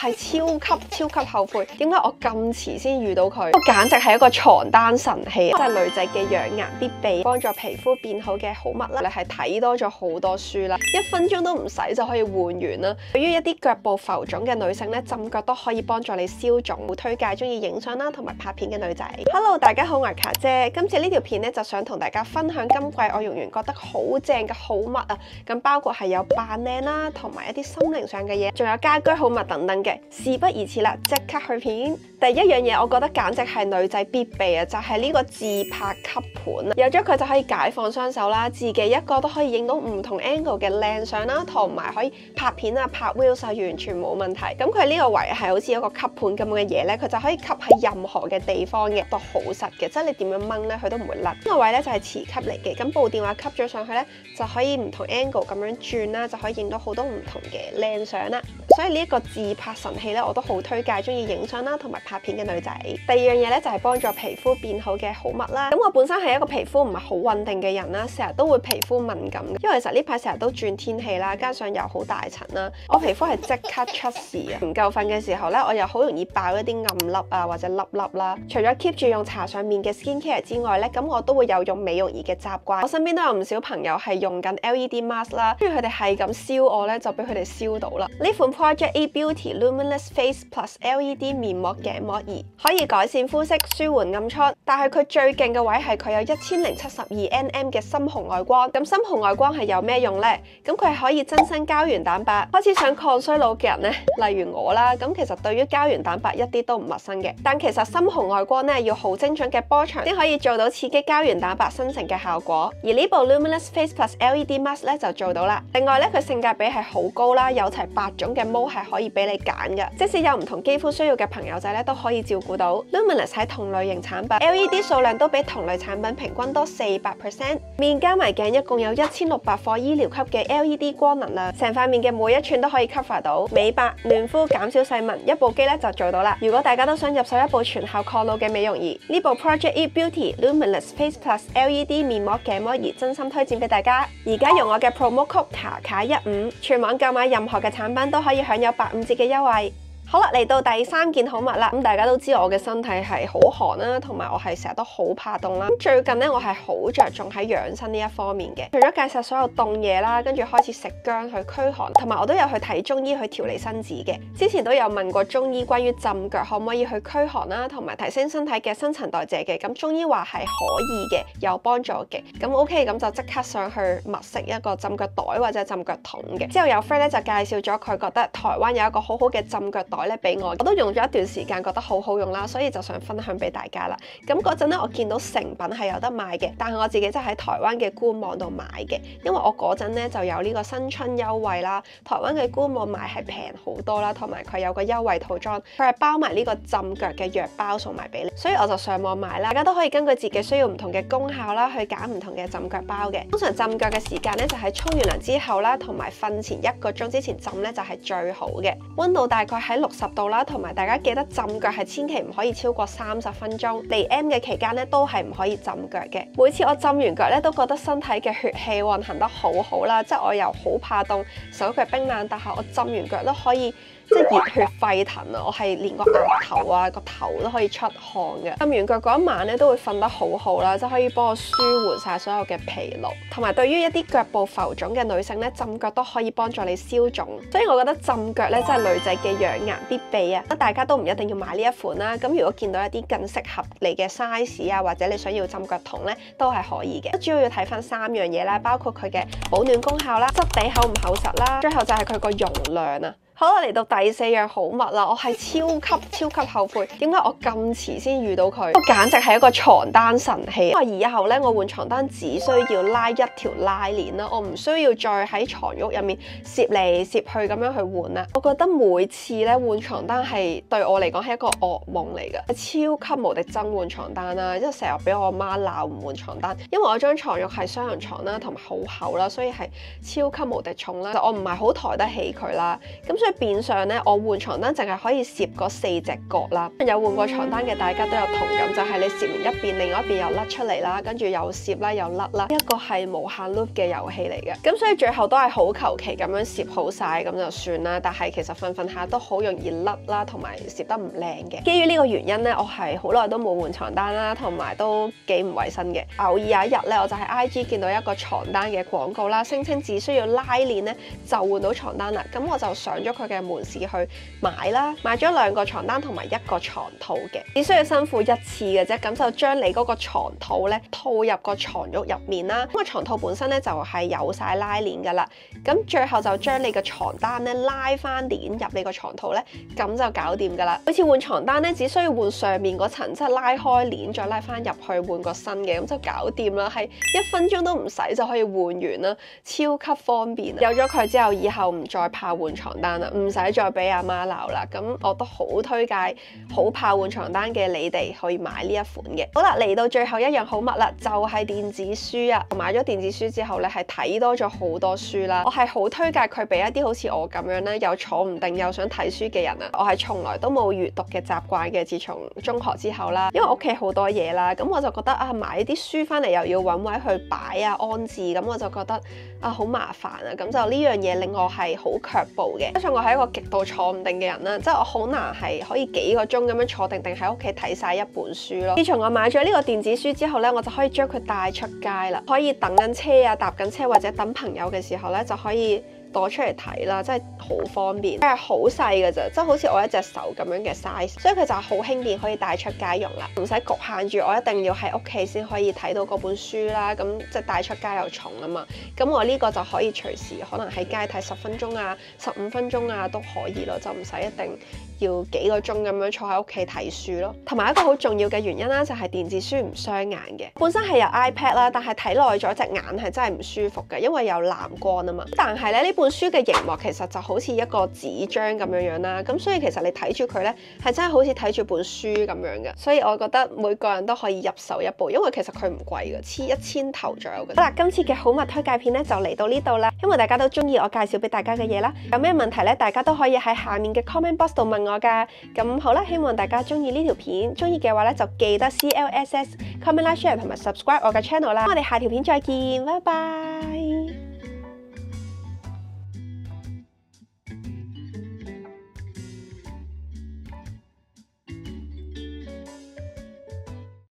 係超級後悔，點解我咁遲先遇到佢？簡直係一個床單神器，即係女仔嘅養顏必備，幫助皮膚變好嘅好物啦。你係睇多咗好多書啦，1分鐘都唔使就可以換完啦。對於一啲腳部浮腫嘅女性咧，浸腳都可以幫助你消腫。好推介中意影相啦同埋拍片嘅女仔。Hello， 大家好，我係卡姐。今次呢條片咧就想同大家分享今季我用完覺得好正嘅好物啊！咁包括係有扮靚啦，同埋一啲心靈上嘅嘢，仲有家居好物等等嘅。事不宜遲啦，即刻去片。第一樣嘢，我覺得簡直係女仔必備啊，就係呢個自拍吸盤啊！有咗佢就可以解放雙手啦，自己一個都可以影到唔同 angle 嘅靚相啦，同埋可以拍片啊、拍 reels 啊，完全冇問題。咁佢呢個位係好似一個吸盤咁嘅嘢咧，佢就可以吸喺任何嘅地方嘅，都好實嘅，即係你點樣掹咧，佢都唔會甩。呢個位咧就係磁吸嚟嘅，咁部電話吸咗上去咧，就可以唔同 angle 咁樣轉啦，就可以影到好多唔同嘅靚相啦。所以呢一個自拍神器咧，我都好推介中意影相啦，同埋拍片嘅女仔。第二樣嘢咧就係幫助皮膚變好嘅好物啦。咁我本身係一個皮膚唔係好穩定嘅人啦，成日都會皮膚敏感嘅，因為其實呢排成日都轉天氣啦，加上又好大塵啦，我皮膚係即刻出事啊！唔夠瞓嘅時候咧，我又好容易爆一啲暗粒啊或者粒粒啦。除咗 keep 住用搽上面嘅 skincare 之外咧，咁我都會有用美容儀嘅習慣。我身邊都有唔少朋友係用緊 LED mask 啦，跟住佢哋係咁燒我咧，就俾佢哋燒到啦。呢款 Project A Beauty Luminous Face Plus LED 面膜頸膜儀可以改善膚色、舒緩暗瘡，但係佢最勁嘅位係佢有1072nm 嘅深紅外光。咁深紅外光係有咩用呢？咁佢係可以增生膠原蛋白。開始想抗衰老嘅人呢，例如我啦，咁其實對於膠原蛋白一啲都唔陌生嘅。但其實深紅外光呢，要好精準嘅波長先可以做到刺激膠原蛋白生成嘅效果。而呢部 Luminous Face Plus LED Mask 咧就做到啦。另外咧，佢性價比係好高啦，有齊8種嘅毛係可以俾你揀嘅，即使有唔同肌膚需要嘅朋友仔咧都可以照顧到。Luminous 喺同類型產品 LED 數量都比同類產品平均多400%，面加埋鏡一共有1600顆醫療級嘅 LED 光能量，成塊面嘅每一寸都可以 cover 到，美白、嫩膚、減少細紋，一部機咧就做到啦。如果大家都想入手一部全效抗老嘅美容儀，呢部 Project A Beauty Luminous Face Plus LED 面膜頸膜儀真心推薦俾大家。而家用我嘅 promo code 卡15，全網購買任何嘅產品都可以享有85折嘅優惠。好啦，嚟到第3件好物啦。咁大家都知我嘅身體係好寒啦，同埋我係成日都好怕凍啦。咁最近咧，我係好着重喺養生呢一方面嘅。除咗戒晒所有凍嘢啦，跟住開始食薑去驅寒，同埋我都有去睇中醫去調理身子嘅。之前都有問過中醫關於浸腳可唔可以去驅寒啦，同埋提升身體嘅新陳代謝嘅。咁中醫話係可以嘅，有幫助嘅。咁 OK，咁就即刻上去物色一個浸腳袋或者浸腳桶嘅。之後有 friend 咧就介紹咗佢覺得台灣有一個好好嘅浸腳袋咧俾我都用咗一段時間，覺得好好用啦，所以就想分享俾大家啦。咁嗰陣咧，我見到成品係有得賣嘅，但係我自己真係喺台灣嘅官網度買嘅，因為我嗰陣咧就有呢個新春優惠啦。台灣嘅官網買係平好多啦，同埋佢有個優惠套裝，佢係包埋呢個浸腳嘅藥包送埋俾你，所以我就上網買啦。大家都可以根據自己需要唔同嘅功效啦，去揀唔同嘅浸腳包嘅。通常浸腳嘅時間咧就係沖完涼之後啦，同埋瞓前1個鐘之前浸咧就係最好嘅，溫度大概喺60度。同埋大家記得浸腳係千祈唔可以超過30分鐘，嚟 M 嘅期間咧都係唔可以浸腳嘅。每次我浸完腳咧都覺得身體嘅血氣運行得好好啦，即係我又好怕凍，手腳冰冷，但係我浸完腳都可以即係熱血沸騰啊！我係連個額頭啊個頭都可以出汗嘅。浸完腳嗰一晚咧都會瞓得好好啦，即係可以幫我舒緩晒所有嘅疲勞，同埋對於一啲腳部浮腫嘅女性咧，浸腳都可以幫助你消腫。所以我覺得浸腳咧真係女仔嘅養顏必備啊！大家都唔一定要買呢一款啦。咁如果見到一啲更適合你嘅 size 啊，或者你想要浸腳桶咧，都係可以嘅。主要要睇翻3樣嘢啦，包括佢嘅保暖功效啦、質地厚唔厚實啦，最後就係佢個容量啊。好啦，嚟到第4樣好物啦，我係超級後悔，點解我咁遲先遇到佢？簡直係一個床單神器。因為以後咧，我換床單只需要拉一條拉鏈啦，我唔需要再喺床褥入面攝嚟攝去咁樣去換啦。我覺得每次咧換床單係對我嚟講係一個噩夢嚟嘅，超級無敵憎換床單啦，因為成日俾我媽鬧唔換床單，因為我張床褥係雙人床啦，同埋好厚啦，所以係超級無敵重啦，我唔係好抬得起佢啦，咁所以以變相咧，我換床單淨係可以攝嗰4隻角啦。有換過床單嘅大家都有同感，就係你攝完一邊，另外一邊又甩出嚟啦，跟住又攝啦又甩啦，一個係無限 loop 嘅遊戲嚟嘅。咁所以最後都係好求其咁樣攝好晒咁就算啦。但係其實瞓下都好容易甩啦，同埋攝得唔靚嘅。基於呢個原因咧，我係好耐都冇換床單啦，同埋都幾唔衛生嘅。偶爾有一日咧，我就喺 IG 見到一個床單嘅廣告啦，聲稱只需要拉鏈咧就換到床單啦。咁我就上咗佢嘅門市去買啦，買咗2個床單同埋1個床套嘅，只需要辛苦1次嘅啫。咁就將你嗰個床套咧套入個床褥入面啦。咁個床套本身咧就係有晒拉鏈噶啦，咁最後就將你嘅床單咧拉翻鏈入你個床套咧，咁就搞掂噶啦。好似換床單咧，只需要換上面嗰層，即係拉開鏈再拉翻入去換個新嘅，咁就搞掂啦。係1分鐘都唔使就可以換完啦，超級方便。有咗佢之後，以後唔再怕換床單啦，唔使再俾阿媽鬧啦。咁我都好推介，好怕換床單嘅你哋可以買呢一款嘅。好啦，嚟到最後一樣好物啦，就係電子書啊！我買咗電子書之後咧，係睇多咗好多書啦。我係好推介佢俾一啲好似我咁樣咧，又坐唔定又想睇書嘅人啊。我係從來都冇閱讀嘅習慣嘅，自從中學之後啦，因為屋企好多嘢啦，咁我就覺得啊，買啲書翻嚟又要揾位去擺啊安置，咁我就覺得啊好麻煩啊，咁就呢樣嘢令我係好卻步嘅。加上我係一個極度坐唔定嘅人啦，即係我好難係可以幾個鐘咁樣坐定定喺屋企睇晒一本書咯。自從我買咗呢個電子書之後咧，我就可以將佢帶出街啦，可以等緊車啊、搭緊車或者等朋友嘅時候咧，就可以攞出嚟睇啦，真係好方便。佢係好細嘅咋，即係好似我一隻手咁樣嘅 size，所以佢就好輕便，可以帶出街用啦，唔使局限住我一定要喺屋企先可以睇到嗰本書啦。咁即係帶出街又重啊嘛，咁我呢個就可以隨時可能喺街睇10分鐘啊、15分鐘啊都可以咯，就唔使一定要幾個鐘咁樣坐喺屋企睇書咯。同埋一個好重要嘅原因啦，就係電子書唔傷眼嘅。本身係有 iPad 啦，但係睇耐咗隻眼係真係唔舒服嘅，因為有藍光啊嘛。但係咧呢本書嘅熒幕其實就好似一個紙張咁樣啦，咁所以其實你睇住佢咧係真係好似睇住本書咁樣嘅。所以我覺得每個人都可以入手一部，因為其實佢唔貴嘅，黐1000頭左右嘅。好啦，今次嘅好物推介片咧就嚟到呢度啦，希望大家都中意我介紹俾大家嘅嘢啦。有咩問題咧，大家都可以喺下面嘅 comment box 度問我噶。咁好啦，希望大家中意呢條片，中意嘅話咧就記得 CLSS comment like share 同埋 subscribe 我嘅 channel 啦。我哋下條片再見，拜拜。